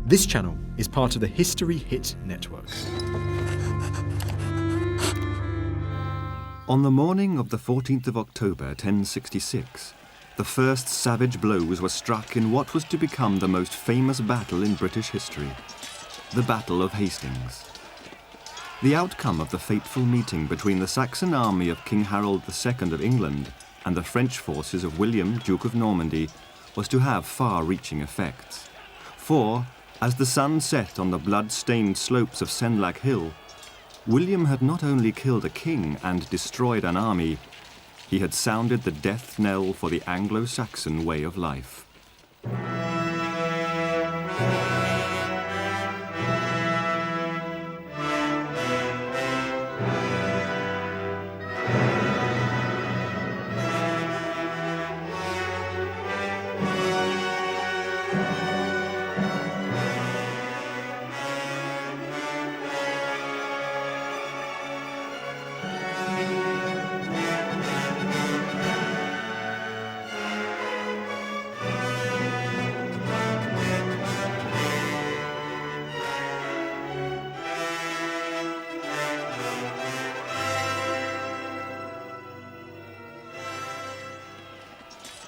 This channel is part of the History Hit network. On the morning of the 14th of October 1066, the first savage blows were struck in what was to become the most famous battle in British history, the Battle of Hastings. The outcome of the fateful meeting between the Saxon army of King Harold II of England and the French forces of William, Duke of Normandy, was to have far-reaching effects. For, as the sun set on the blood-stained slopes of Senlac Hill, William had not only killed a king and destroyed an army, he had sounded the death knell for the Anglo-Saxon way of life.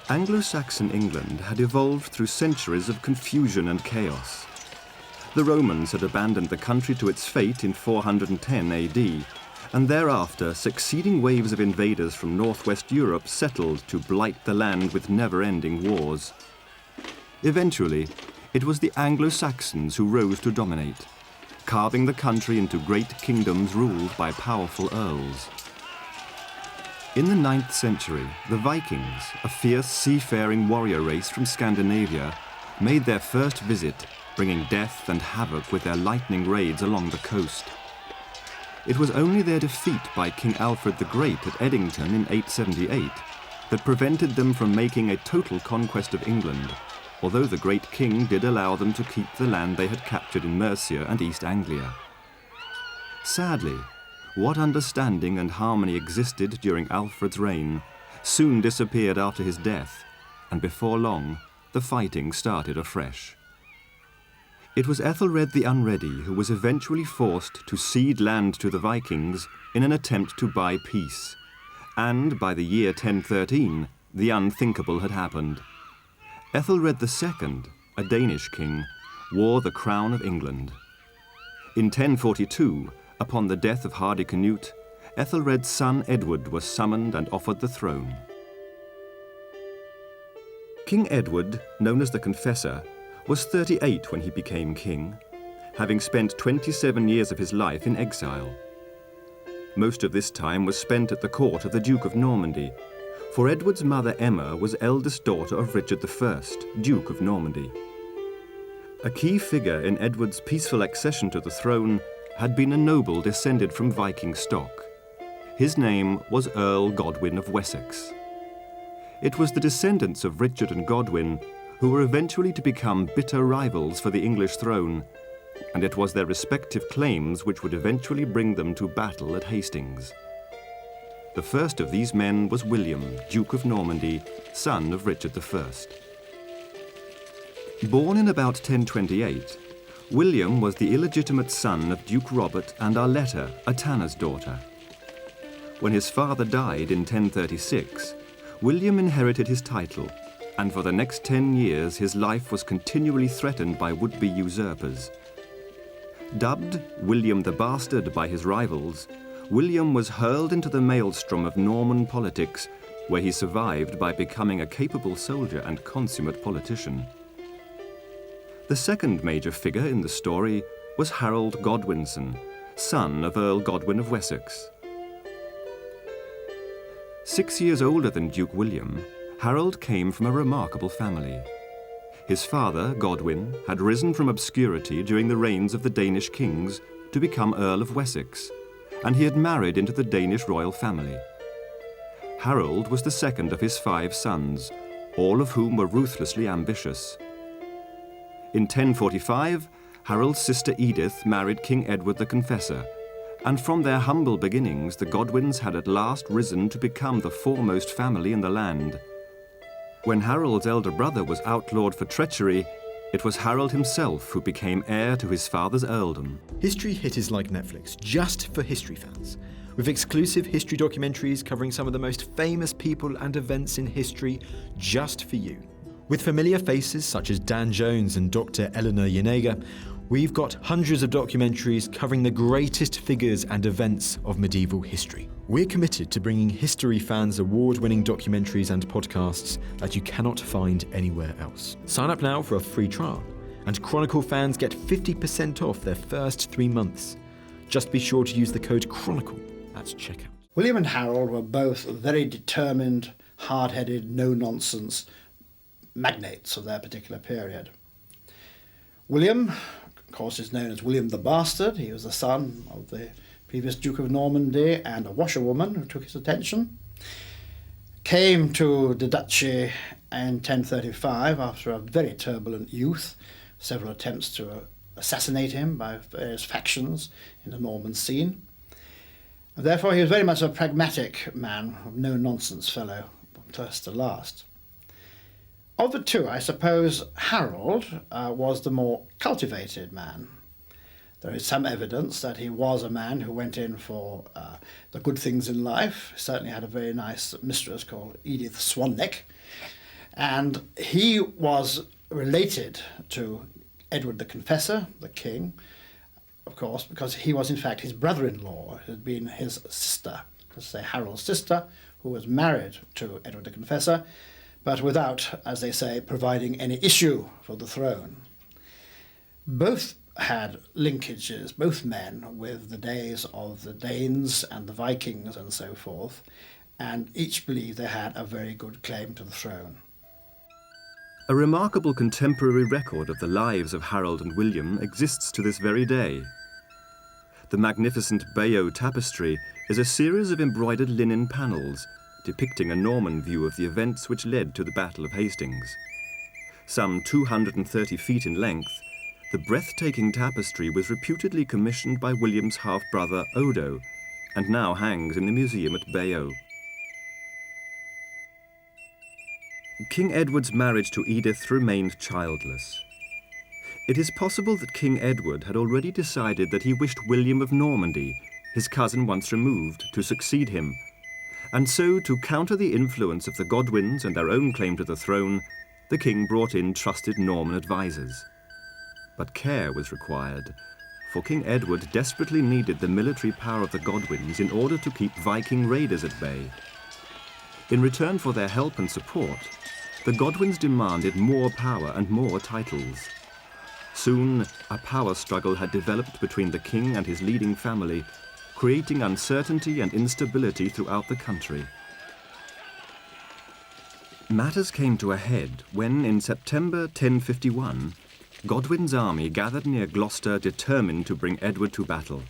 Anglo-Saxon England had evolved through centuries of confusion and chaos. The Romans had abandoned the country to its fate in 410 AD, and thereafter succeeding waves of invaders from northwest Europe settled to blight the land with never-ending wars. Eventually, it was the Anglo-Saxons who rose to dominate, carving the country into great kingdoms ruled by powerful earls. In the 9th century, the Vikings, a fierce seafaring warrior race from Scandinavia, made their first visit, bringing death and havoc with their lightning raids along the coast. It was only their defeat by King Alfred the Great at Edington in 878 that prevented them from making a total conquest of England, although the great king did allow them to keep the land they had captured in Mercia and East Anglia. Sadly, what understanding and harmony existed during Alfred's reign soon disappeared after his death, and before long, the fighting started afresh. It was Ethelred the Unready who was eventually forced to cede land to the Vikings in an attempt to buy peace, and by the year 1013, the unthinkable had happened. Ethelred II, a Danish king, wore the crown of England. In 1042, upon the death of Hardicanute, Ethelred's son Edward was summoned and offered the throne. King Edward, known as the Confessor, was 38 when he became king, having spent 27 years of his life in exile. Most of this time was spent at the court of the Duke of Normandy, for Edward's mother Emma was eldest daughter of Richard I, Duke of Normandy. A key figure in Edward's peaceful accession to the throne had been a noble descended from Viking stock. His name was Earl Godwin of Wessex. It was the descendants of Richard and Godwin who were eventually to become bitter rivals for the English throne, and it was their respective claims which would eventually bring them to battle at Hastings. The first of these men was William, Duke of Normandy, son of Richard I. Born in about 1028, William was the illegitimate son of Duke Robert and Arletta, a tanner's daughter. When his father died in 1036, William inherited his title, and for the next 10 years his life was continually threatened by would-be usurpers. Dubbed William the Bastard by his rivals, William was hurled into the maelstrom of Norman politics, where he survived by becoming a capable soldier and consummate politician. The second major figure in the story was Harold Godwinson, son of Earl Godwin of Wessex. 6 years older than Duke William, Harold came from a remarkable family. His father, Godwin, had risen from obscurity during the reigns of the Danish kings to become Earl of Wessex, and he had married into the Danish royal family. Harold was the second of his 5 sons, all of whom were ruthlessly ambitious. In 1045, Harold's sister Edith married King Edward the Confessor, and from their humble beginnings, the Godwins had at last risen to become the foremost family in the land. When Harold's elder brother was outlawed for treachery, It was Harold himself who became heir to his father's earldom. History Hit is like Netflix, just for history fans, with exclusive history documentaries covering some of the most famous people and events in history just for you. With familiar faces such as Dan Jones and Dr. Eleanor Yanega, we've got hundreds of documentaries covering the greatest figures and events of medieval history. We're committed to bringing history fans award-winning documentaries and podcasts that you cannot find anywhere else. Sign up now for a free trial, and Chronicle fans get 50% off their first 3 months. Just be sure to use the code Chronicle at checkout. William and Harold were both very determined, hard-headed, no-nonsense magnates of their particular period. William, of course, is known as William the Bastard. He was the son of the previous Duke of Normandy and a washerwoman who took his attention. Came to the duchy in 1035 after a very turbulent youth, several attempts to assassinate him by various factions in the Norman scene. And therefore he was very much a pragmatic man, a no-nonsense fellow from first to last. Of the two, I suppose Harold was the more cultivated man. There is some evidence that he was a man who went in for the good things in life. He certainly had a very nice mistress called Edith Swanneck. And he was related to Edward the Confessor, the king, of course, because he was in fact his brother-in-law, who had been his sister, let's say Harold's sister, who was married to Edward the Confessor, but without, as they say, providing any issue for the throne. Both had linkages, both men, with the days of the Danes and the Vikings and so forth, and each believed they had a very good claim to the throne. A remarkable contemporary record of the lives of Harold and William exists to this very day. The magnificent Bayeux tapestry is a series of embroidered linen panels depicting a Norman view of the events which led to the Battle of Hastings. Some 230 feet in length, the breathtaking tapestry was reputedly commissioned by William's half-brother Odo, and now hangs in the museum at Bayeux. King Edward's marriage to Edith remained childless. It is possible that King Edward had already decided that he wished William of Normandy, his cousin once removed, to succeed him, and so, to counter the influence of the Godwins and their own claim to the throne, the king brought in trusted Norman advisors. But care was required, for King Edward desperately needed the military power of the Godwins in order to keep Viking raiders at bay. In return for their help and support, the Godwins demanded more power and more titles. Soon, a power struggle had developed between the king and his leading family, creating uncertainty and instability throughout the country. Matters came to a head when, in September 1051, Godwin's army gathered near Gloucester determined to bring Edward to battle.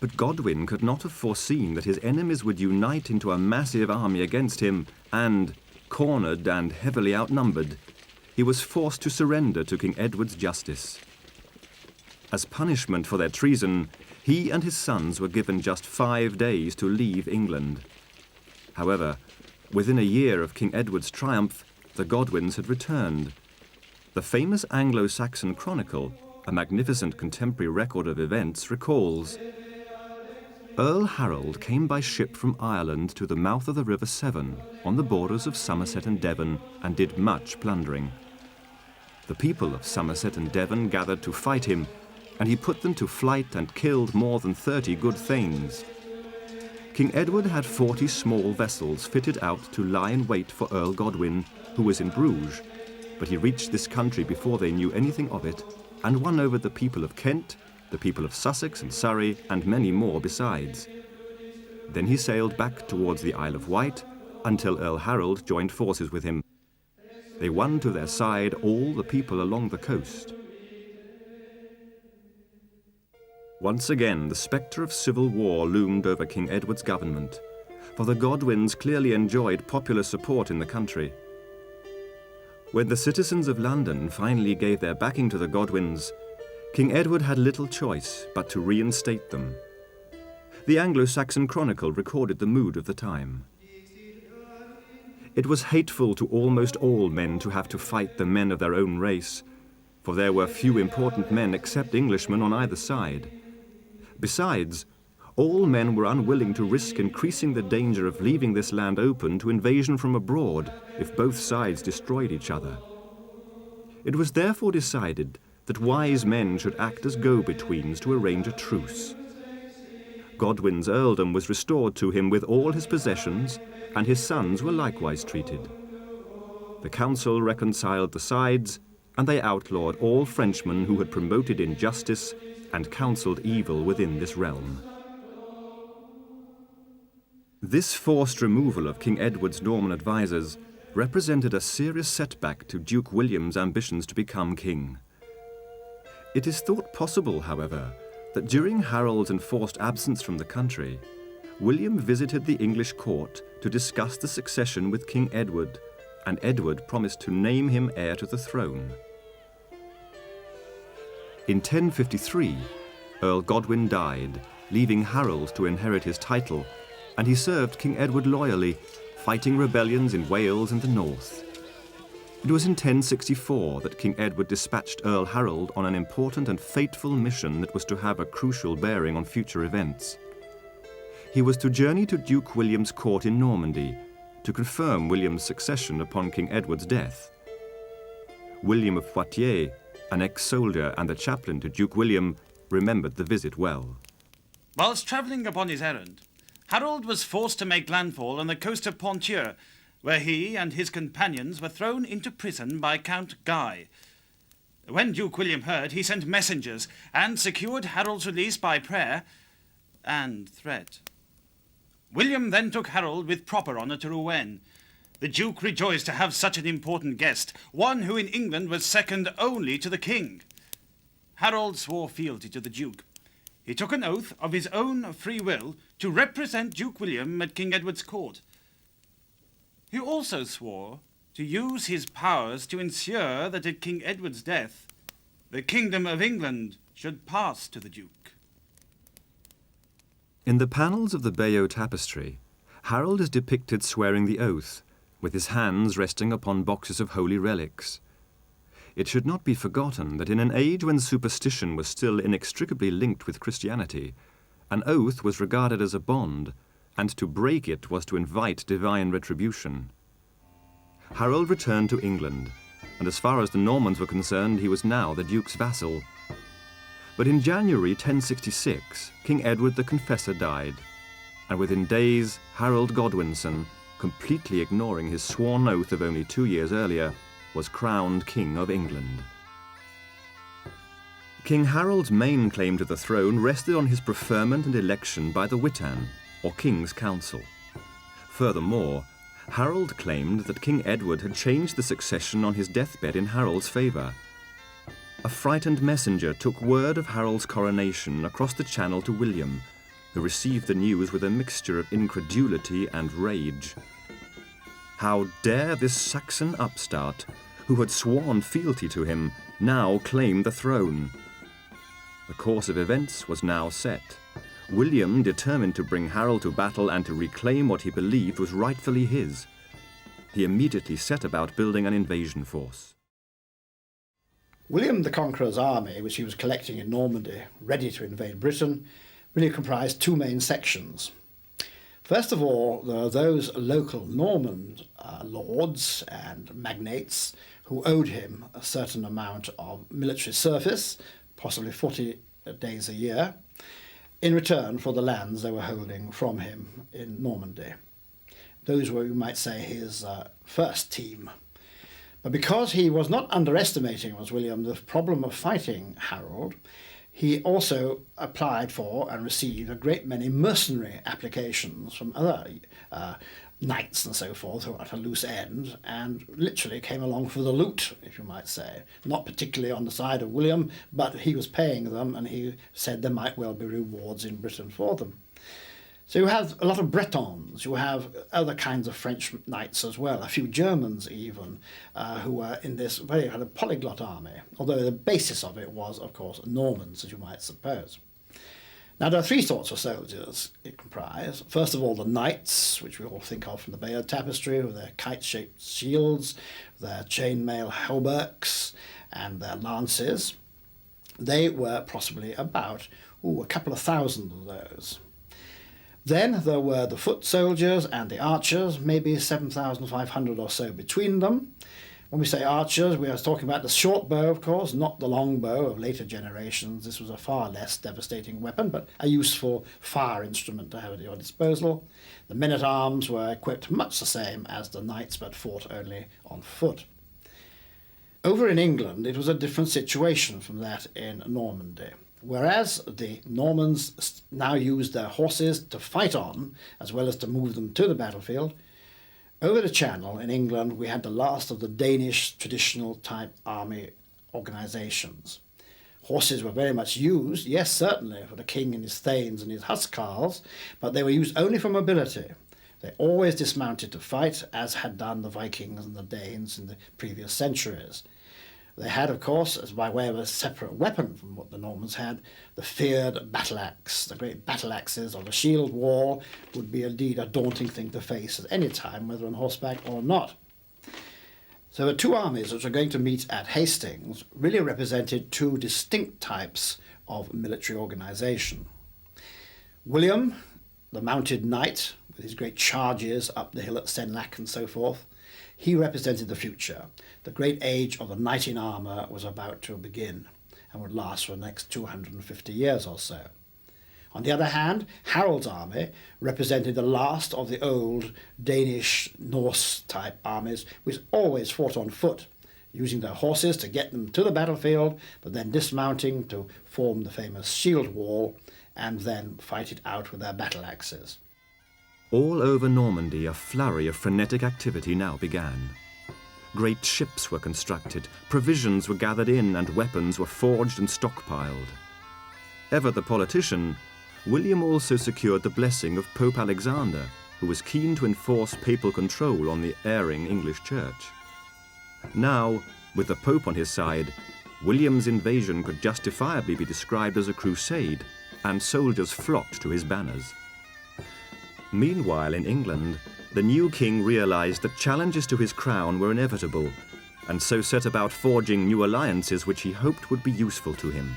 But Godwin could not have foreseen that his enemies would unite into a massive army against him and, cornered and heavily outnumbered, he was forced to surrender to King Edward's justice. As punishment for their treason, he and his sons were given just 5 days to leave England. However, within a year of King Edward's triumph, the Godwins had returned. The famous Anglo-Saxon Chronicle, a magnificent contemporary record of events, recalls, Earl Harold came by ship from Ireland to the mouth of the River Severn, on the borders of Somerset and Devon, and did much plundering. The people of Somerset and Devon gathered to fight him, and he put them to flight and killed more than 30 good thanes. King Edward had 40 small vessels fitted out to lie in wait for Earl Godwin, who was in Bruges, but he reached this country before they knew anything of it, and won over the people of Kent, the people of Sussex and Surrey, and many more besides. Then he sailed back towards the Isle of Wight, until Earl Harold joined forces with him. They won to their side all the people along the coast. Once again, the spectre of civil war loomed over King Edward's government, for the Godwins clearly enjoyed popular support in the country. When the citizens of London finally gave their backing to the Godwins, King Edward had little choice but to reinstate them. The Anglo-Saxon Chronicle recorded the mood of the time. It was hateful to almost all men to have to fight the men of their own race, for there were few important men except Englishmen on either side. Besides, all men were unwilling to risk increasing the danger of leaving this land open to invasion from abroad if both sides destroyed each other. It was therefore decided that wise men should act as go-betweens to arrange a truce. Godwin's earldom was restored to him with all his possessions, and his sons were likewise treated. The council reconciled the sides, and they outlawed all Frenchmen who had promoted injustice and counselled evil within this realm. This forced removal of King Edward's Norman advisers represented a serious setback to Duke William's ambitions to become king. It is thought possible, however, that during Harold's enforced absence from the country, William visited the English court to discuss the succession with King Edward, and Edward promised to name him heir to the throne. In 1053, Earl Godwin died, leaving Harold to inherit his title, and he served King Edward loyally, fighting rebellions in Wales and the north. It was in 1064 that King Edward dispatched Earl Harold on an important and fateful mission that was to have a crucial bearing on future events. He was to journey to Duke William's court in Normandy to confirm William's succession upon King Edward's death. William of Poitiers, an ex-soldier and the chaplain to Duke William, remembered the visit well. Whilst travelling upon his errand, Harold was forced to make landfall on the coast of Ponthieu, where he and his companions were thrown into prison by Count Guy. When Duke William heard, he sent messengers and secured Harold's release by prayer and threat. William then took Harold with proper honour to Rouen. The Duke rejoiced to have such an important guest, one who in England was second only to the king. Harold swore fealty to the Duke. He took an oath of his own free will to represent Duke William at King Edward's court. He also swore to use his powers to ensure that at King Edward's death, the kingdom of England should pass to the Duke. In the panels of the Bayeux tapestry, Harold is depicted swearing the oath, with his hands resting upon boxes of holy relics. It should not be forgotten that in an age when superstition was still inextricably linked with Christianity, an oath was regarded as a bond, and to break it was to invite divine retribution. Harold returned to England, and as far as the Normans were concerned, he was now the Duke's vassal. But in January 1066, King Edward the Confessor died, and within days, Harold Godwinson, completely ignoring his sworn oath of only 2 years earlier, was crowned King of England. King Harold's main claim to the throne rested on his preferment and election by the Witan, or King's Council. Furthermore, Harold claimed that King Edward had changed the succession on his deathbed in Harold's favour. A frightened messenger took word of Harold's coronation across the Channel to William, who received the news with a mixture of incredulity and rage. How dare this Saxon upstart, who had sworn fealty to him, now claim the throne? The course of events was now set. William determined to bring Harold to battle and to reclaim what he believed was rightfully his. He immediately set about building an invasion force. William the Conqueror's army, which he was collecting in Normandy, ready to invade Britain, really comprised two main sections. First of all, there are those local Norman lords and magnates who owed him a certain amount of military service, possibly 40 days a year, in return for the lands they were holding from him in Normandy. Those were, you might say, his first team. But because he was not underestimating, was William, the problem of fighting Harold, he also applied for and received a great many mercenary applications from other knights and so forth who were at a loose end and literally came along for the loot, if you might say. Not particularly on the side of William, but he was paying them and he said there might well be rewards in Britain for them. So you have a lot of Bretons, you have other kinds of French knights as well, a few Germans even, who were in this very kind of polyglot army, although the basis of it was, of course, Normans, as you might suppose. Now, there are three sorts of soldiers it comprises. First of all, the knights, which we all think of from the Bayard Tapestry, with their kite-shaped shields, their chainmail hauberks, and their lances. They were possibly about a couple of thousand of those. Then there were the foot soldiers and the archers, maybe 7,500 or so between them. When we say archers, we are talking about the short bow, of course, not the long bow of later generations. This was a far less devastating weapon, but a useful fire instrument to have at your disposal. The men-at-arms were equipped much the same as the knights, but fought only on foot. Over in England, it was a different situation from that in Normandy. Whereas the Normans now used their horses to fight on, as well as to move them to the battlefield, over the Channel in England, we had the last of the Danish traditional type army organisations. Horses were very much used, yes, certainly, for the king and his thanes and his huscarls, but they were used only for mobility. They always dismounted to fight, as had done the Vikings and the Danes in the previous centuries. They had, of course, as by way of a separate weapon from what the Normans had, the feared battle axe. The great battle axes or the shield wall would be indeed a daunting thing to face at any time, whether on horseback or not. So the two armies which are going to meet at Hastings really represented two distinct types of military organisation. William, the mounted knight, with his great charges up the hill at Senlac and so forth, he represented the future. The great age of the knight in armour was about to begin and would last for the next 250 years or so. On the other hand, Harold's army represented the last of the old Danish, Norse-type armies, which always fought on foot, using their horses to get them to the battlefield, but then dismounting to form the famous shield wall, and then fight it out with their battle axes. All over Normandy, a flurry of frenetic activity now began. Great ships were constructed, provisions were gathered in, and weapons were forged and stockpiled. Ever the politician, William also secured the blessing of Pope Alexander, who was keen to enforce papal control on the erring English church. Now, with the Pope on his side, William's invasion could justifiably be described as a crusade, and soldiers flocked to his banners. Meanwhile, in England, the new king realized that challenges to his crown were inevitable, and so set about forging new alliances which he hoped would be useful to him.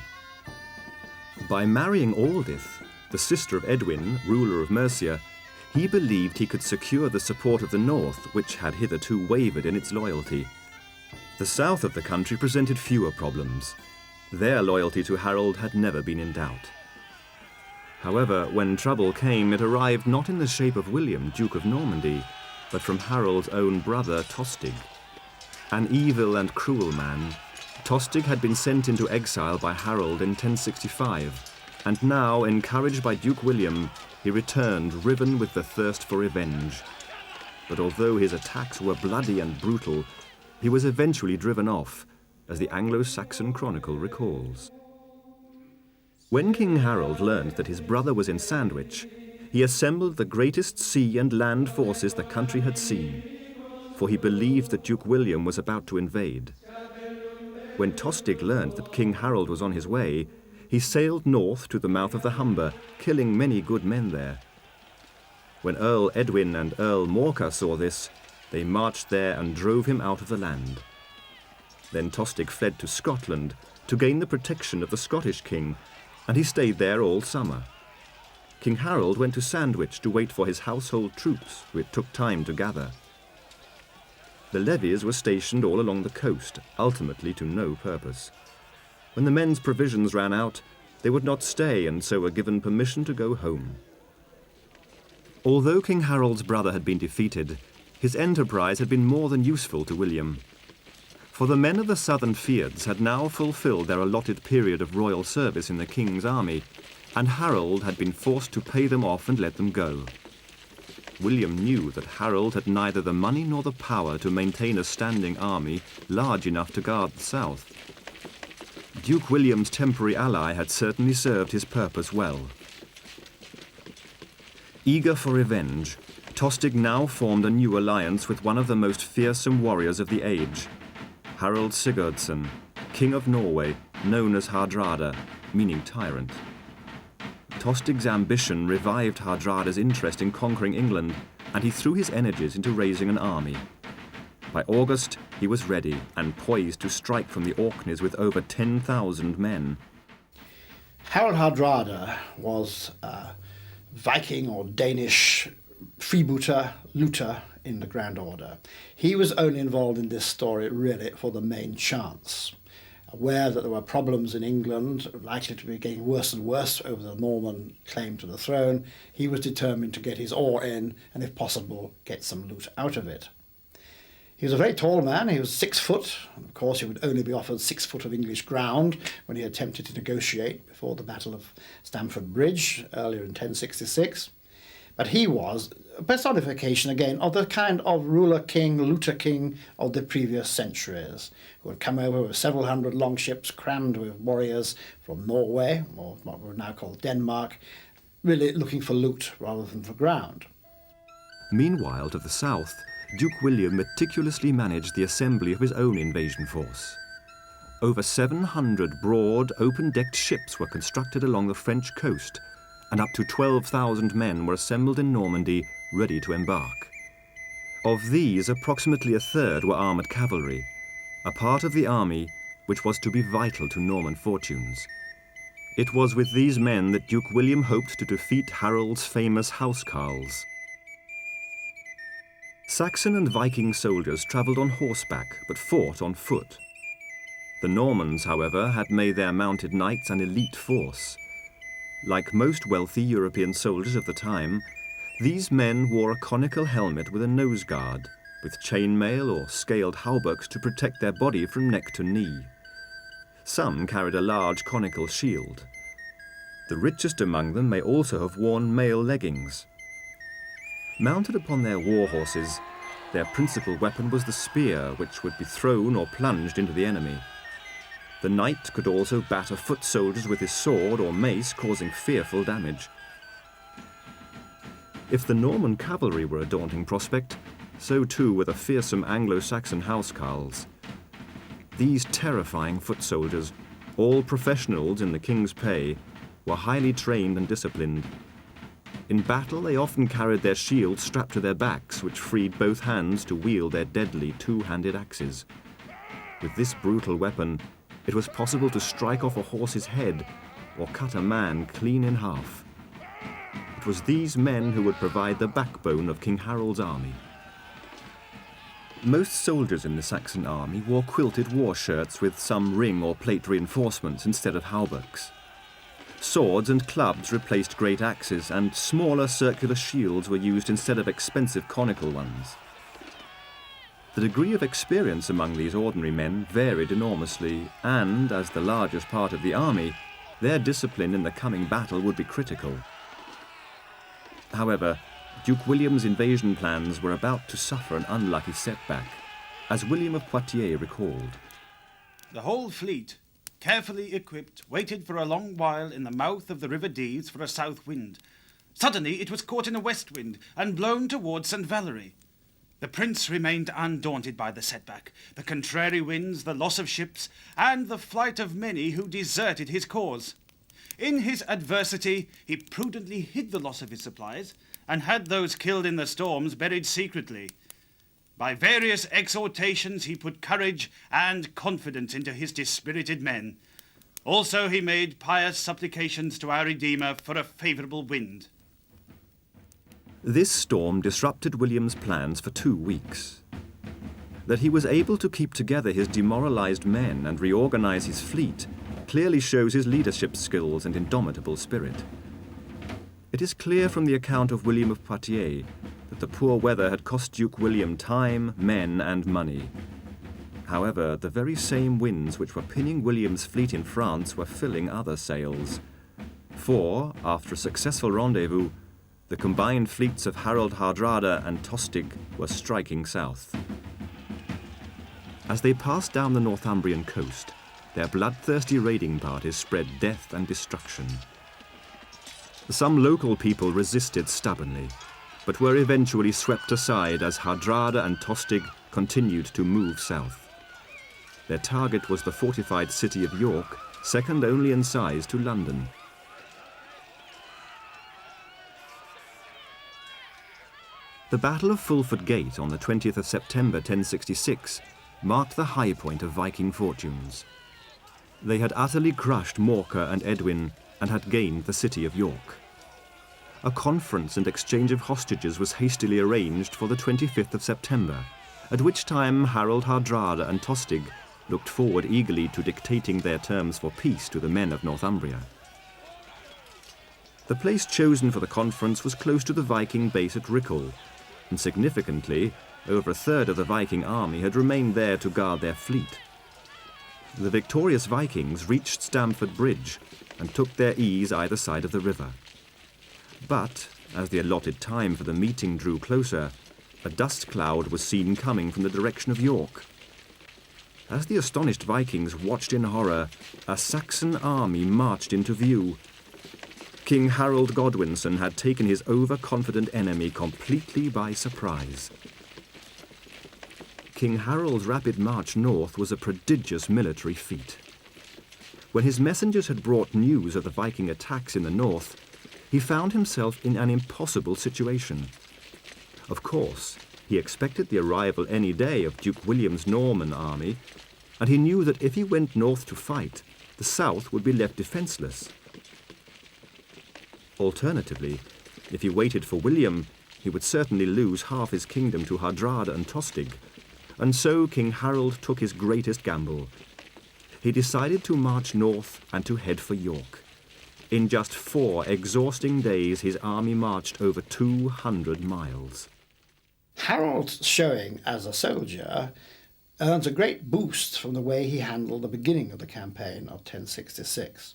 By marrying Aldith, the sister of Edwin, ruler of Mercia, he believed he could secure the support of the north, which had hitherto wavered in its loyalty. The south of the country presented fewer problems. Their loyalty to Harold had never been in doubt. However, when trouble came, it arrived not in the shape of William, Duke of Normandy, but from Harold's own brother, Tostig. An evil and cruel man, Tostig had been sent into exile by Harold in 1065, and now, encouraged by Duke William, he returned, riven with the thirst for revenge. But although his attacks were bloody and brutal, he was eventually driven off, as the Anglo-Saxon Chronicle recalls. When King Harold learned that his brother was in Sandwich, he assembled the greatest sea and land forces the country had seen, for he believed that Duke William was about to invade. When Tostig learned that King Harold was on his way, he sailed north to the mouth of the Humber, killing many good men there. When Earl Edwin and Earl Morcar saw this, they marched there and drove him out of the land. Then Tostig fled to Scotland to gain the protection of the Scottish king, and he stayed there all summer. King Harold went to Sandwich to wait for his household troops, who it took time to gather. The levies were stationed all along the coast, ultimately to no purpose. When the men's provisions ran out, they would not stay and so were given permission to go home. Although King Harold's brother had been defeated, his enterprise had been more than useful to William. For the men of the southern fiords had now fulfilled their allotted period of royal service in the king's army, and Harold had been forced to pay them off and let them go. William knew that Harold had neither the money nor the power to maintain a standing army large enough to guard the south. Duke William's temporary ally had certainly served his purpose well. Eager for revenge, Tostig now formed a new alliance with one of the most fearsome warriors of the age, Harold Sigurdsson, King of Norway, known as Hardrada, meaning tyrant. Tostig's ambition revived Hardrada's interest in conquering England, and he threw his energies into raising an army. By August, he was ready and poised to strike from the Orkneys with over 10,000 men. Harald Hardrada was a Viking or Danish freebooter, looter in the Grand Order. He was only involved in this story really for the main chance. Aware that there were problems in England, likely to be getting worse and worse over the Norman claim to the throne, he was determined to get his oar in and, if possible, get some loot out of it. He was a very tall man. He was 6 foot. And of course, he would only be offered 6 foot of English ground when he attempted to negotiate before the Battle of Stamford Bridge earlier in 1066. But he was a personification, again, of the kind of ruler king, looter king of the previous centuries, who had come over with several hundred longships crammed with warriors from Norway, or what we now call Denmark, really looking for loot rather than for ground. Meanwhile, to the south, Duke William meticulously managed the assembly of his own invasion force. Over 700 broad, open-decked ships were constructed along the French coast, and up to 12,000 men were assembled in Normandy, ready to embark. Of these, approximately a third were armoured cavalry, a part of the army which was to be vital to Norman fortunes. It was with these men that Duke William hoped to defeat Harold's famous housecarls. Saxon and Viking soldiers travelled on horseback, but fought on foot. The Normans, however, had made their mounted knights an elite force. Like most wealthy European soldiers of the time, these men wore a conical helmet with a nose guard, with chainmail or scaled hauberks to protect their body from neck to knee. Some carried a large conical shield. The richest among them may also have worn mail leggings. Mounted upon their war horses, their principal weapon was the spear, which would be thrown or plunged into the enemy. The knight could also batter foot soldiers with his sword or mace, causing fearful damage. If the Norman cavalry were a daunting prospect, so too were the fearsome Anglo-Saxon housecarls. These terrifying foot soldiers, all professionals in the king's pay, were highly trained and disciplined. In battle, they often carried their shields strapped to their backs, which freed both hands to wield their deadly two-handed axes. With this brutal weapon, it was possible to strike off a horse's head or cut a man clean in half. It was these men who would provide the backbone of King Harold's army. Most soldiers in the Saxon army wore quilted war shirts with some ring or plate reinforcements instead of hauberks. Swords and clubs replaced great axes, and smaller circular shields were used instead of expensive conical ones. The degree of experience among these ordinary men varied enormously, and, as the largest part of the army, their discipline in the coming battle would be critical. However, Duke William's invasion plans were about to suffer an unlucky setback, as William of Poitiers recalled. The whole fleet, carefully equipped, waited for a long while in the mouth of the River Dees for a south wind. Suddenly it was caught in a west wind and blown towards St. Valery. The prince remained undaunted by the setback, the contrary winds, the loss of ships, and the flight of many who deserted his cause. In his adversity, he prudently hid the loss of his supplies and had those killed in the storms buried secretly. By various exhortations, he put courage and confidence into his dispirited men. Also, he made pious supplications to our Redeemer for a favourable wind. This storm disrupted William's plans for 2 weeks. That he was able to keep together his demoralized men and reorganize his fleet clearly shows his leadership skills and indomitable spirit. It is clear from the account of William of Poitiers that the poor weather had cost Duke William time, men, and money. However, the very same winds which were pinning William's fleet in France were filling other sails. For, after a successful rendezvous, the combined fleets of Harald Hardrada and Tostig were striking south. As they passed down the Northumbrian coast, their bloodthirsty raiding parties spread death and destruction. Some local people resisted stubbornly, but were eventually swept aside as Hardrada and Tostig continued to move south. Their target was the fortified city of York, second only in size to London. The Battle of Fulford Gate on the 20th of September 1066 marked the high point of Viking fortunes. They had utterly crushed Morka and Edwin and had gained the city of York. A conference and exchange of hostages was hastily arranged for the 25th of September, at which time Harold Hardrada and Tostig looked forward eagerly to dictating their terms for peace to the men of Northumbria. The place chosen for the conference was close to the Viking base at Rickle, and significantly, over a third of the Viking army had remained there to guard their fleet. The victorious Vikings reached Stamford Bridge and took their ease either side of the river. But, as the allotted time for the meeting drew closer, a dust cloud was seen coming from the direction of York. As the astonished Vikings watched in horror, a Saxon army marched into view. King Harold Godwinson had taken his overconfident enemy completely by surprise. King Harold's rapid march north was a prodigious military feat. When his messengers had brought news of the Viking attacks in the north, he found himself in an impossible situation. Of course, he expected the arrival any day of Duke William's Norman army, and he knew that if he went north to fight, the south would be left defenseless. Alternatively, if he waited for William, he would certainly lose half his kingdom to Hardrada and Tostig, and so King Harold took his greatest gamble. He decided to march north and to head for York. In just 4 exhausting days, his army marched over 200 miles. Harold's showing as a soldier earns a great boost from the way he handled the beginning of the campaign of 1066.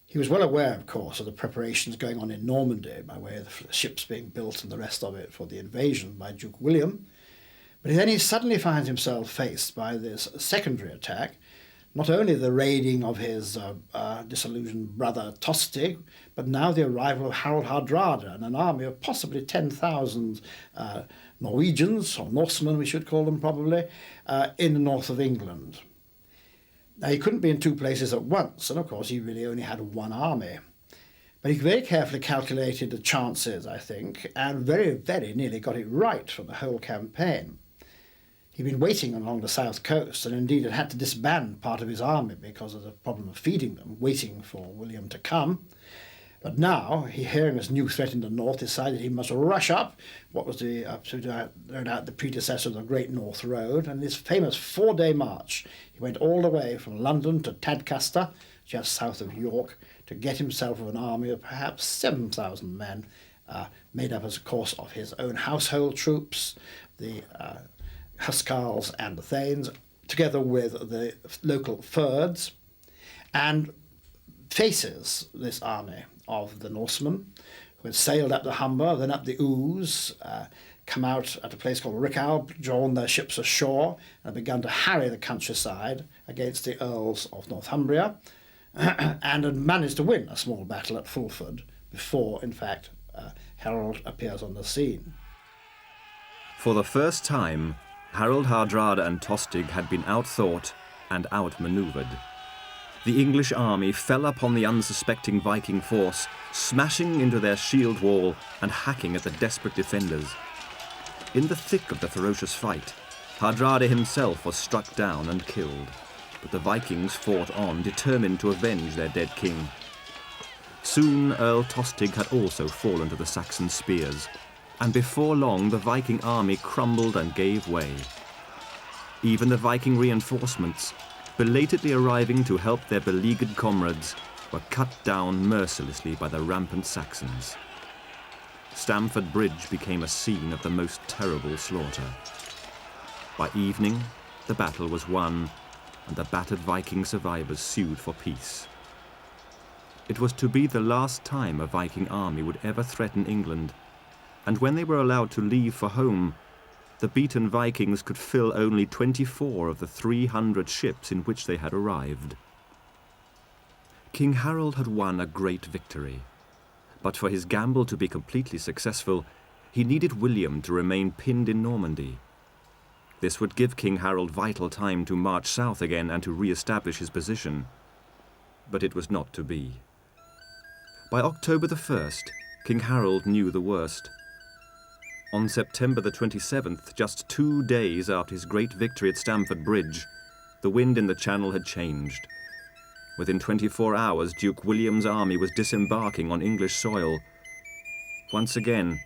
He was well aware, of course, of the preparations going on in Normandy by way of the ships being built and the rest of it for the invasion by Duke William. But then he suddenly finds himself faced by this secondary attack, not only the raiding of his disillusioned brother Tostig, but now the arrival of Harold Hardrada and an army of possibly 10,000 Norwegians, or Norsemen we should call them probably, in the north of England. Now he couldn't be in 2 places at once, and of course he really only had 1 army. But he very carefully calculated the chances, I think, and very, very nearly got it right for the whole campaign. He'd been waiting along the south coast, and indeed had to disband part of his army because of the problem of feeding them, waiting for William to come. But now, he hearing this new threat in the north, decided he must rush up what was no doubt the predecessor of the Great North Road, and this famous 4-day march. He went all the way from London to Tadcaster, just south of York, to get himself an army of perhaps 7,000 men, made up, of course, of his own household troops, the Huscarls and the Thanes, together with the local Fyrds, and faces this army of the Norsemen, who had sailed up the Humber, then up the Ouse, come out at a place called Rickalb, drawn their ships ashore, and begun to harry the countryside against the Earls of Northumbria, and had managed to win a small battle at Fulford before, in fact, Harold appears on the scene. For the first time, Harold Hardrada and Tostig had been outthought and outmanoeuvred. The English army fell upon the unsuspecting Viking force, smashing into their shield wall and hacking at the desperate defenders. In the thick of the ferocious fight, Hardrada himself was struck down and killed, but the Vikings fought on, determined to avenge their dead king. Soon Earl Tostig had also fallen to the Saxon spears, and before long the Viking army crumbled and gave way. Even the Viking reinforcements, belatedly arriving to help their beleaguered comrades, were cut down mercilessly by the rampant Saxons. Stamford Bridge became a scene of the most terrible slaughter. By evening, the battle was won, and the battered Viking survivors sued for peace. It was to be the last time a Viking army would ever threaten England, and when they were allowed to leave for home, the beaten Vikings could fill only 24 of the 300 ships in which they had arrived. King Harold had won a great victory, but for his gamble to be completely successful, he needed William to remain pinned in Normandy. This would give King Harold vital time to march south again and to re-establish his position. But it was not to be. By October the 1st, King Harold knew the worst. On September the 27th, just 2 days after his great victory at Stamford Bridge, the wind in the Channel had changed. Within 24 hours, Duke William's army was disembarking on English soil. Once again,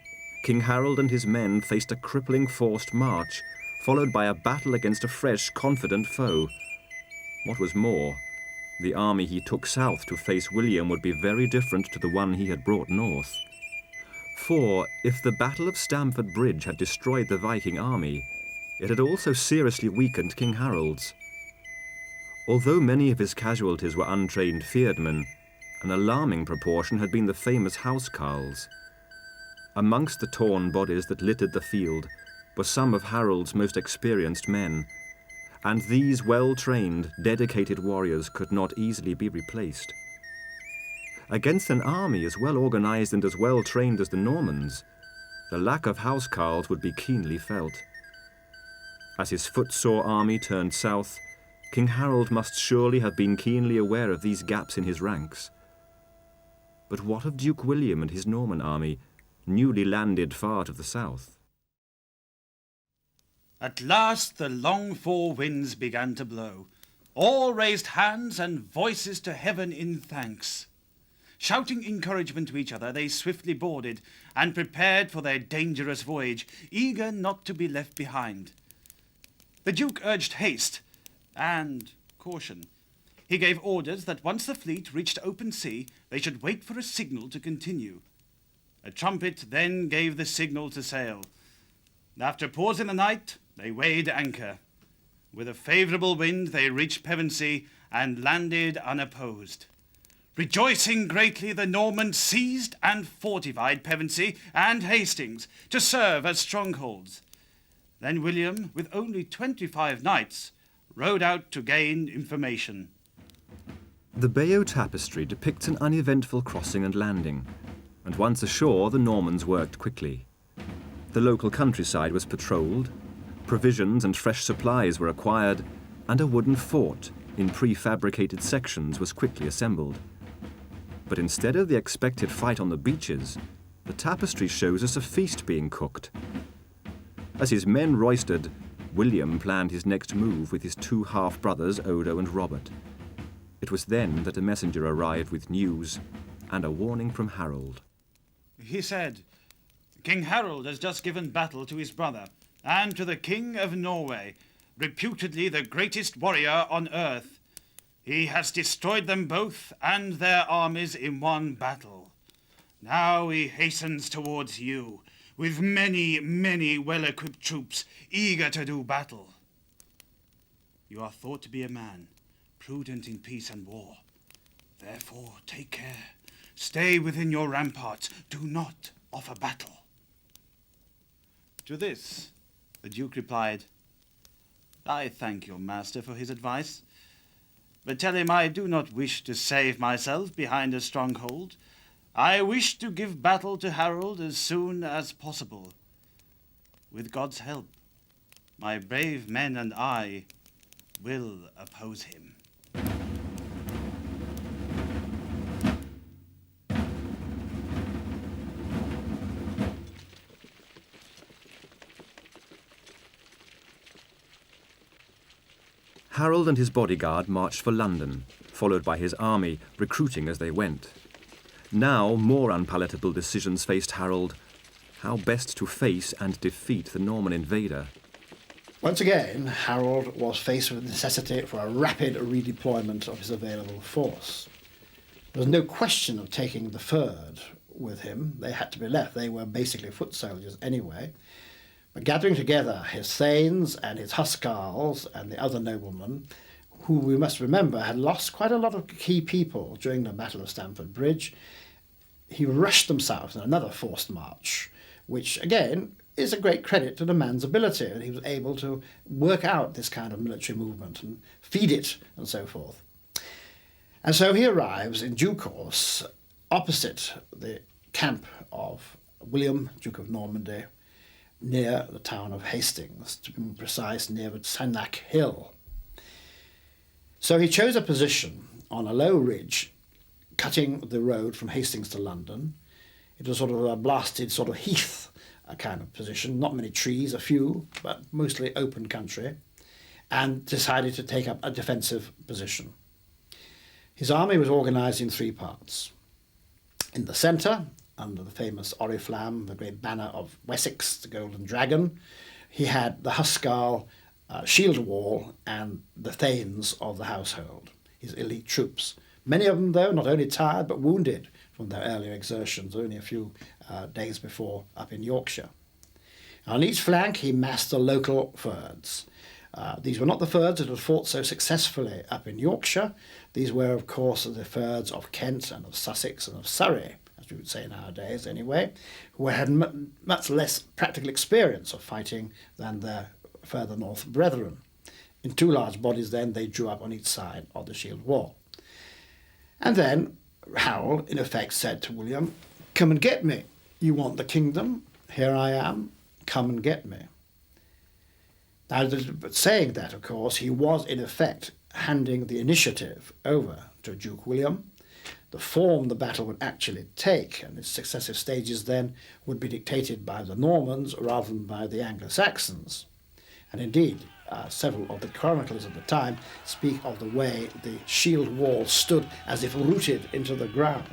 King Harold and his men faced a crippling forced march, followed by a battle against a fresh, confident foe. What was more, the army he took south to face William would be very different to the one he had brought north. For, if the Battle of Stamford Bridge had destroyed the Viking army, it had also seriously weakened King Harold's. Although many of his casualties were untrained fieldmen, an alarming proportion had been the famous housecarls. Amongst the torn bodies that littered the field were some of Harold's most experienced men, and these well-trained, dedicated warriors could not easily be replaced. Against an army as well organized and as well-trained as the Normans, the lack of housecarls would be keenly felt. As his footsore army turned south, King Harold must surely have been keenly aware of these gaps in his ranks. But what of Duke William and his Norman army, newly landed far to the south? At last the longed-for winds began to blow. All raised hands and voices to heaven in thanks. Shouting encouragement to each other, they swiftly boarded and prepared for their dangerous voyage, eager not to be left behind. The Duke urged haste and caution. He gave orders that once the fleet reached open sea, they should wait for a signal to continue. A trumpet then gave the signal to sail. After pausing the night, they weighed anchor. With a favourable wind, they reached Pevensey and landed unopposed. Rejoicing greatly, the Normans seized and fortified Pevensey and Hastings to serve as strongholds. Then William, with only 25 knights, rode out to gain information. The Bayeux Tapestry depicts an uneventful crossing and landing, and once ashore, the Normans worked quickly. The local countryside was patrolled, provisions and fresh supplies were acquired, and a wooden fort in prefabricated sections was quickly assembled. But instead of the expected fight on the beaches, the tapestry shows us a feast being cooked. As his men roistered, William planned his next move with his 2 half-brothers, Odo and Robert. It was then that a messenger arrived with news and a warning from Harold. He said, "King Harold has just given battle to his brother and to the King of Norway, reputedly the greatest warrior on earth. He has destroyed them both and their armies in one battle. Now he hastens towards you, with many, many well-equipped troops, eager to do battle. You are thought to be a man, prudent in peace and war. Therefore take care. Stay within your ramparts. Do not offer battle." To this, the Duke replied, "I thank your master for his advice. But tell him I do not wish to save myself behind a stronghold. I wish to give battle to Harold as soon as possible. With God's help, my brave men and I will oppose him." Harold and his bodyguard marched for London, followed by his army, recruiting as they went. Now more unpalatable decisions faced Harold. How best to face and defeat the Norman invader? Once again, Harold was faced with the necessity for a rapid redeployment of his available force. There was no question of taking the Fyrd with him. They had to be left. They were basically foot soldiers anyway. But gathering together his Thanes and his Huscarls and the other noblemen, who we must remember had lost quite a lot of key people during the Battle of Stamford Bridge, he rushed them south in another forced march, which again is a great credit to the man's ability, that he was able to work out this kind of military movement and feed it and so forth. And so he arrives in due course opposite the camp of William, Duke of Normandy, near the town of Hastings, to be more precise, near the Sannac Hill. So he chose a position on a low ridge cutting the road from Hastings to London. It was sort of a blasted sort of heath kind of position, not many trees, a few, but mostly open country, and decided to take up a defensive position. His army was organised in three parts. In the centre, under the famous oriflamme, the great banner of Wessex, the Golden Dragon, he had the Huscarl shield wall and the thanes of the household, his elite troops. Many of them, though, not only tired but wounded from their earlier exertions only a few days before up in Yorkshire. On each flank he massed the local fyrds. These were not the fyrds that had fought so successfully up in Yorkshire. These were, of course, the fyrds of Kent and of Sussex and of Surrey, as we would say nowadays anyway, who had much less practical experience of fighting than their further north brethren. In two large bodies then they drew up on each side of the shield wall. And then Harold, in effect, said to William, "Come and get me. You want the kingdom? Here I am. Come and get me." Now, saying that, of course, he was, in effect, handing the initiative over to Duke William. The form the battle would actually take and its successive stages then would be dictated by the Normans rather than by the Anglo-Saxons. And indeed, several of the chroniclers of the time speak of the way the shield wall stood as if rooted into the ground.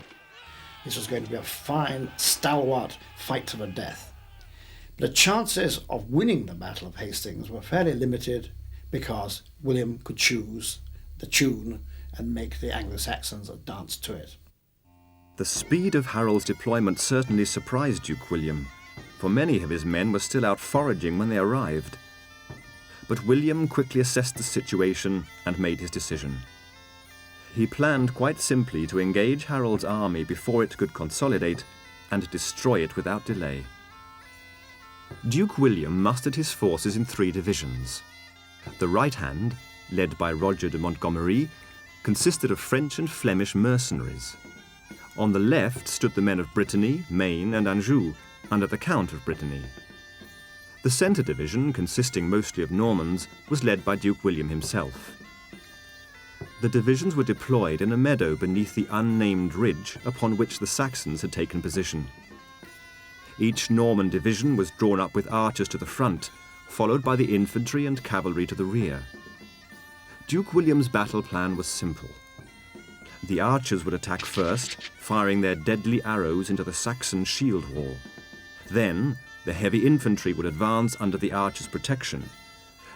This was going to be a fine, stalwart fight to the death. But the chances of winning the Battle of Hastings were fairly limited because William could choose the tune and make the Anglo-Saxons dance to it. The speed of Harold's deployment certainly surprised Duke William, for many of his men were still out foraging when they arrived. But William quickly assessed the situation and made his decision. He planned quite simply to engage Harold's army before it could consolidate and destroy it without delay. Duke William mustered his forces in three divisions. The right hand, led by Roger de Montgomery, consisted of French and Flemish mercenaries. On the left stood the men of Brittany, Maine and Anjou, under the Count of Brittany. The centre division, consisting mostly of Normans, was led by Duke William himself. The divisions were deployed in a meadow beneath the unnamed ridge upon which the Saxons had taken position. Each Norman division was drawn up with archers to the front, followed by the infantry and cavalry to the rear. Duke William's battle plan was simple. The archers would attack first, firing their deadly arrows into the Saxon shield wall. Then, the heavy infantry would advance under the archers' protection.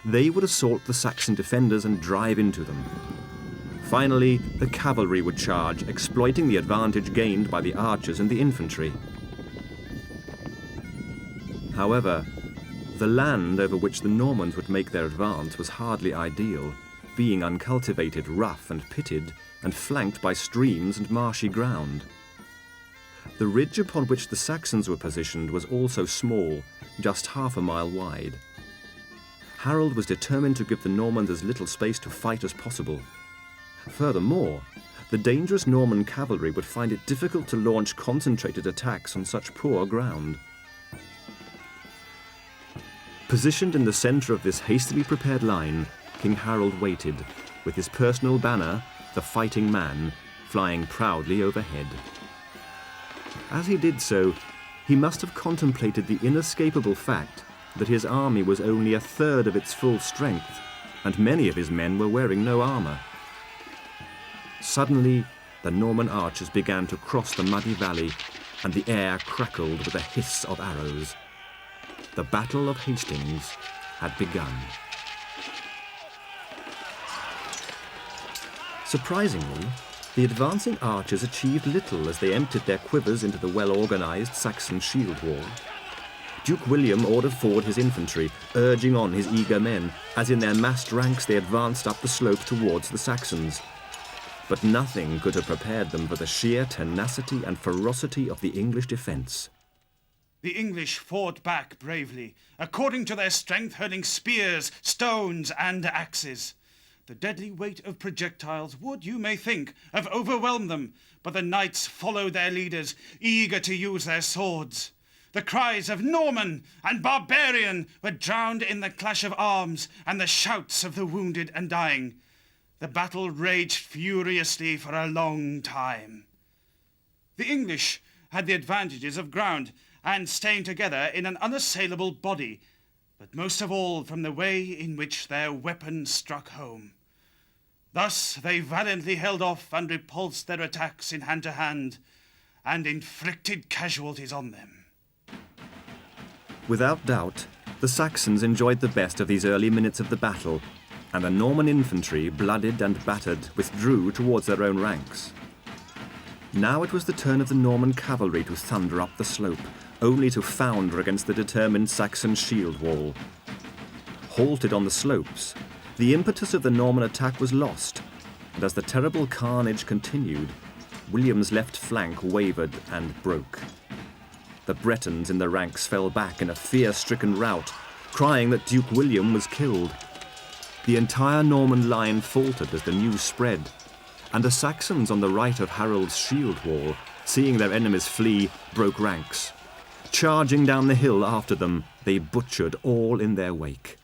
They would assault the Saxon defenders and drive into them. Finally, the cavalry would charge, exploiting the advantage gained by the archers and the infantry. However, the land over which the Normans would make their advance was hardly ideal, being uncultivated, rough and pitted, and flanked by streams and marshy ground. The ridge upon which the Saxons were positioned was also small, just half a mile wide. Harold was determined to give the Normans as little space to fight as possible. Furthermore, the dangerous Norman cavalry would find it difficult to launch concentrated attacks on such poor ground. Positioned in the centre of this hastily prepared line, King Harold waited, with his personal banner, the Fighting Man, flying proudly overhead. As he did so, he must have contemplated the inescapable fact that his army was only a third of its full strength, and many of his men were wearing no armour. Suddenly, the Norman archers began to cross the muddy valley, and the air crackled with a hiss of arrows. The Battle of Hastings had begun. Surprisingly, the advancing archers achieved little as they emptied their quivers into the well-organised Saxon shield wall. Duke William ordered forward his infantry, urging on his eager men, as in their massed ranks they advanced up the slope towards the Saxons. But nothing could have prepared them for the sheer tenacity and ferocity of the English defence. The English fought back bravely, according to their strength, hurling spears, stones, and axes. The deadly weight of projectiles would, you may think, have overwhelmed them, but the knights followed their leaders, eager to use their swords. The cries of Norman and barbarian were drowned in the clash of arms and the shouts of the wounded and dying. The battle raged furiously for a long time. The English had the advantages of ground, and staying together in an unassailable body, but most of all from the way in which their weapons struck home. Thus they valiantly held off and repulsed their attacks in hand to hand, and inflicted casualties on them. Without doubt, the Saxons enjoyed the best of these early minutes of the battle, and the Norman infantry, blooded and battered, withdrew towards their own ranks. Now it was the turn of the Norman cavalry to thunder up the slope, only to founder against the determined Saxon shield wall. Halted on the slopes, the impetus of the Norman attack was lost, and as the terrible carnage continued, William's left flank wavered and broke. The Bretons in the ranks fell back in a fear-stricken rout, crying that Duke William was killed. The entire Norman line faltered as the news spread, and the Saxons on the right of Harold's shield wall, seeing their enemies flee, broke ranks. Charging down the hill after them, they butchered all in their wake.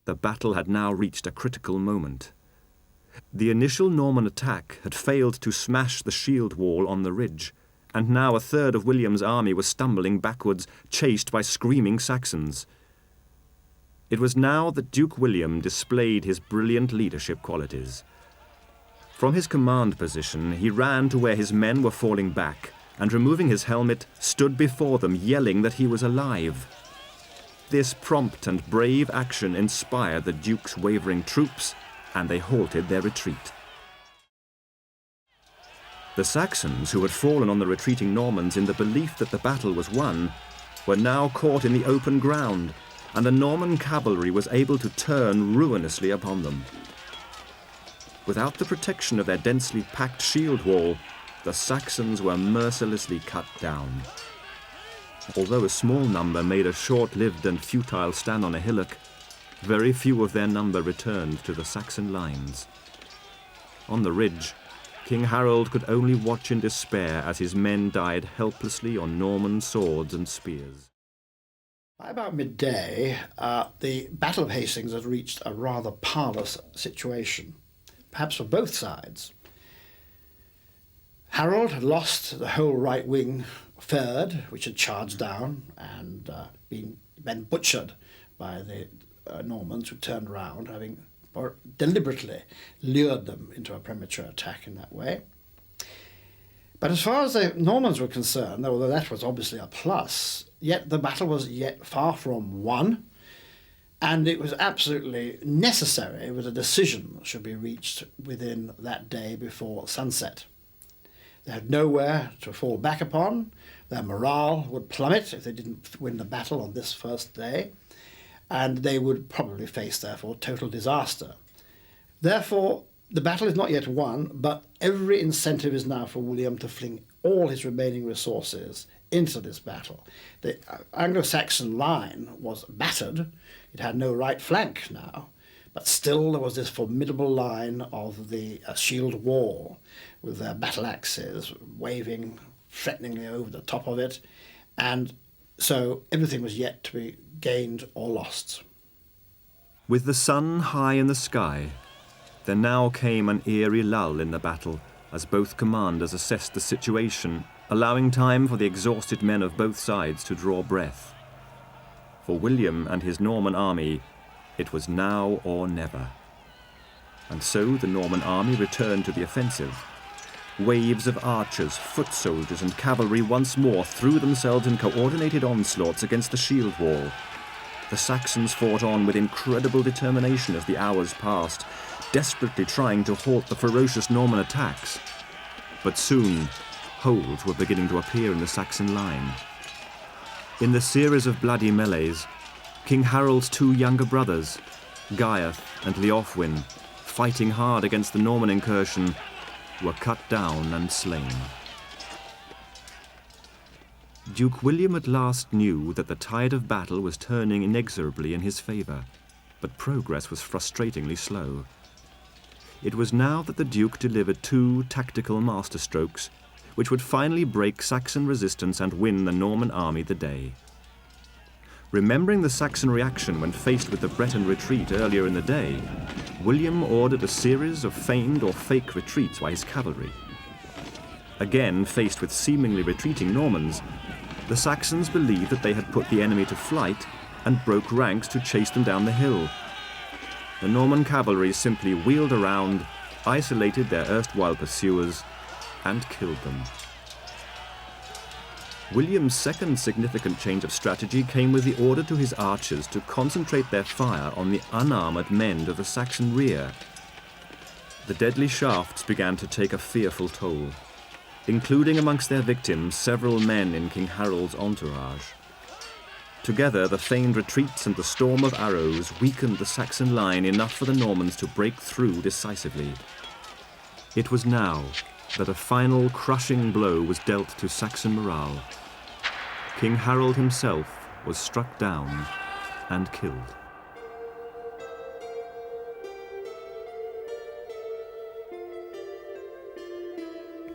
The battle had now reached a critical moment. The initial Norman attack had failed to smash the shield wall on the ridge, and now a third of William's army was stumbling backwards, chased by screaming Saxons. It was now that Duke William displayed his brilliant leadership qualities. From his command position, he ran to where his men were falling back, and removing his helmet, stood before them, yelling that he was alive. This prompt and brave action inspired the Duke's wavering troops, and they halted their retreat. The Saxons, who had fallen on the retreating Normans in the belief that the battle was won, were now caught in the open ground, and the Norman cavalry was able to turn ruinously upon them. Without the protection of their densely packed shield wall, the Saxons were mercilessly cut down. Although a small number made a short-lived and futile stand on a hillock, very few of their number returned to the Saxon lines. On the ridge, King Harold could only watch in despair as his men died helplessly on Norman swords and spears. By about midday, the Battle of Hastings had reached a rather parlous situation, perhaps for both sides. Harold had lost the whole right wing third, which had charged down and been butchered by the Normans, who turned round, having deliberately lured them into a premature attack in that way. But as far as the Normans were concerned, although that was obviously a plus, yet the battle was yet far from won, and it was absolutely necessary that a decision should be reached within that day before sunset. They had nowhere to fall back upon. Their morale would plummet if they didn't win the battle on this first day, and they would probably face, therefore, total disaster. Therefore, the battle is not yet won, but every incentive is now for William to fling all his remaining resources into this battle. The Anglo-Saxon line was battered. It had no right flank now, but still there was this formidable line of the shield wall with their battle axes waving threateningly over the top of it, and so everything was yet to be gained or lost. With the sun high in the sky, there now came an eerie lull in the battle as both commanders assessed the situation, allowing time for the exhausted men of both sides to draw breath. For William and his Norman army, it was now or never. And so the Norman army returned to the offensive. Waves of archers, foot soldiers and cavalry once more threw themselves in coordinated onslaughts against the shield wall. The Saxons fought on with incredible determination as the hours passed, desperately trying to halt the ferocious Norman attacks. But soon, holes were beginning to appear in the Saxon line. In the series of bloody melees, King Harold's two younger brothers, Gaiath and Leofwin, fighting hard against the Norman incursion, were cut down and slain. Duke William at last knew that the tide of battle was turning inexorably in his favour, but progress was frustratingly slow. It was now that the Duke delivered two tactical masterstrokes, which would finally break Saxon resistance and win the Norman army the day. Remembering the Saxon reaction when faced with the Breton retreat earlier in the day, William ordered a series of feigned or fake retreats by his cavalry. Again faced with seemingly retreating Normans, the Saxons believed that they had put the enemy to flight and broke ranks to chase them down the hill. The Norman cavalry simply wheeled around, isolated their erstwhile pursuers, and killed them. William's second significant change of strategy came with the order to his archers to concentrate their fire on the unarmoured men of the Saxon rear. The deadly shafts began to take a fearful toll, including amongst their victims several men in King Harold's entourage. Together, the feigned retreats and the storm of arrows weakened the Saxon line enough for the Normans to break through decisively. It was now that a final crushing blow was dealt to Saxon morale. King Harold himself was struck down and killed.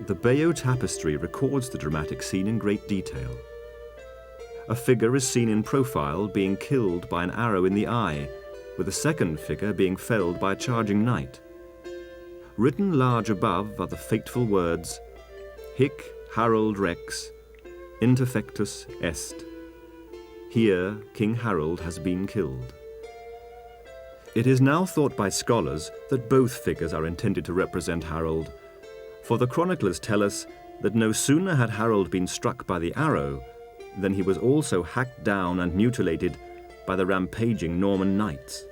The Bayeux Tapestry records the dramatic scene in great detail. A figure is seen in profile being killed by an arrow in the eye, with a second figure being felled by a charging knight. Written large above are the fateful words, Hic Harold Rex, interfectus est. Here King Harold has been killed. It is now thought by scholars that both figures are intended to represent Harold, for the chroniclers tell us that no sooner had Harold been struck by the arrow than he was also hacked down and mutilated by the rampaging Norman knights.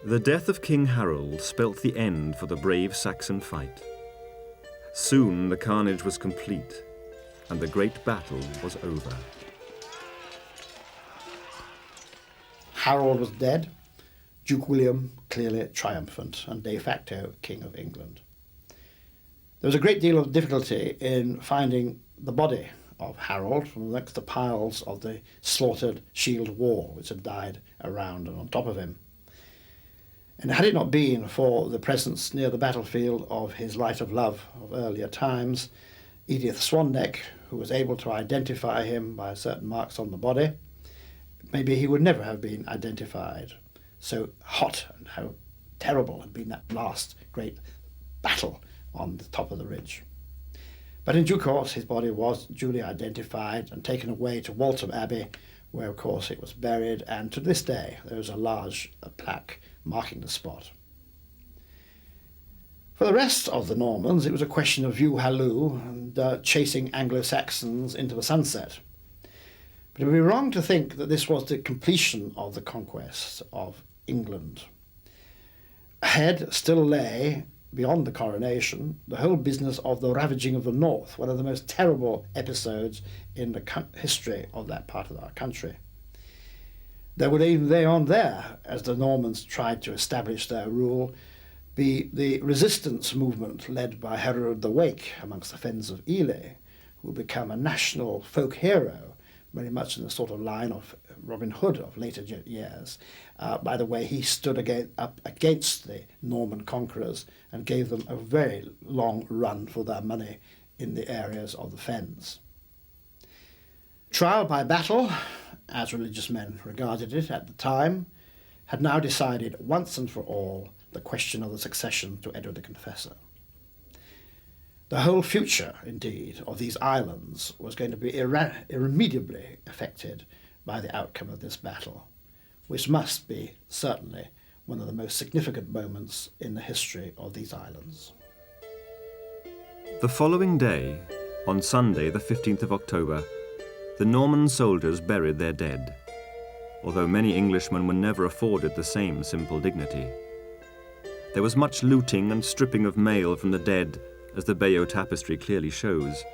The death of King Harold spelt the end for the brave Saxon fight. Soon the carnage was complete, and the great battle was over. Harold was dead, Duke William clearly triumphant and de facto King of England. There was a great deal of difficulty in finding the body of Harold from amongst the piles of the slaughtered shield wall which had died around and on top of him. And had it not been for the presence near the battlefield of his light of love of earlier times, Edith Swanneck, who was able to identify him by certain marks on the body, maybe he would never have been identified. So hot and how terrible had been that last great battle on the top of the ridge. But in due course his body was duly identified and taken away to Waltham Abbey, where of course it was buried, and to this day there is a large plaque marking the spot. For the rest of the Normans, it was a question of view halloo and chasing Anglo-Saxons into the sunset. But it would be wrong to think that this was the completion of the conquest of England. Ahead still lay, beyond the Coronation, the whole business of the ravaging of the north, one of the most terrible episodes in the history of that part of our country. There would even there, as the Normans tried to establish their rule, be the resistance movement led by Herod the Wake amongst the fens of Ely, who would become a national folk hero, very much in the sort of line of Robin Hood of later years, by the way he stood up against the Norman conquerors and gave them a very long run for their money in the areas of the fens. Trial by battle, as religious men regarded it at the time, had now decided once and for all the question of the succession to Edward the Confessor. The whole future, indeed, of these islands was going to be irremediably affected by the outcome of this battle, which must be certainly one of the most significant moments in the history of these islands. The following day, on Sunday the 15th of October, the Norman soldiers buried their dead, although many Englishmen were never afforded the same simple dignity. There was much looting and stripping of mail from the dead, as the Bayeux Tapestry clearly shows.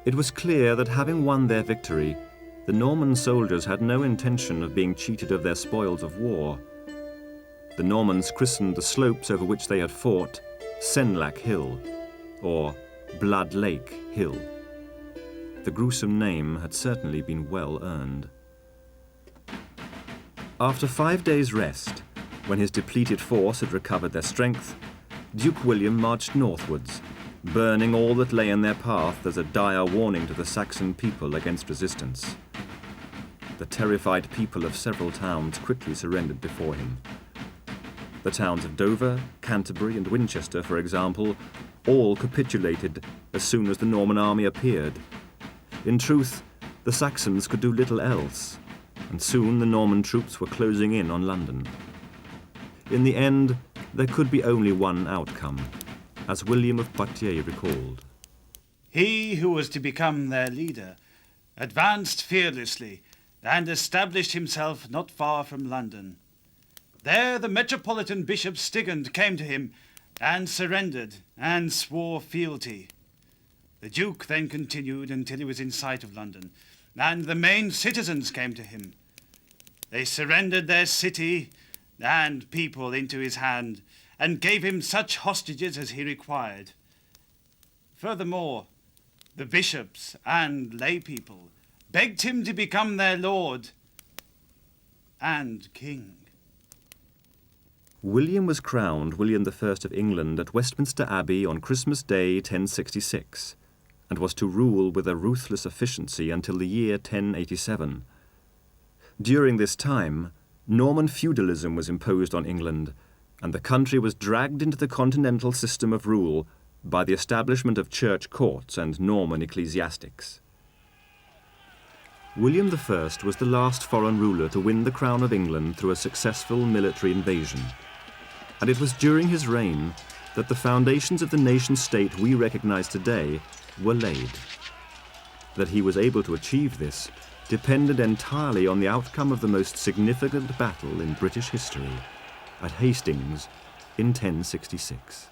It was clear that having won their victory, the Norman soldiers had no intention of being cheated of their spoils of war. The Normans christened the slopes over which they had fought Senlac Hill, or Blood Lake Hill. The gruesome name had certainly been well earned. After 5 days' rest, when his depleted force had recovered their strength, Duke William marched northwards, burning all that lay in their path as a dire warning to the Saxon people against resistance. The terrified people of several towns quickly surrendered before him. The towns of Dover, Canterbury and Winchester, for example, all capitulated as soon as the Norman army appeared. In truth, the Saxons could do little else, and soon the Norman troops were closing in on London. In the end, there could be only one outcome, as William of Poitiers recalled. He who was to become their leader advanced fearlessly and established himself not far from London. There the metropolitan bishop Stigand came to him and surrendered and swore fealty. The Duke then continued until he was in sight of London, and the main citizens came to him. They surrendered their city and people into his hand, and gave him such hostages as he required. Furthermore, the bishops and lay people begged him to become their lord and king. William was crowned William I of England at Westminster Abbey on Christmas Day 1066, and was to rule with a ruthless efficiency until the year 1087. During this time, Norman feudalism was imposed on England, and the country was dragged into the continental system of rule by the establishment of church courts and Norman ecclesiastics. William I was the last foreign ruler to win the crown of England through a successful military invasion, and it was during his reign that the foundations of the nation-state we recognize today were laid. That he was able to achieve this depended entirely on the outcome of the most significant battle in British history, at Hastings in 1066.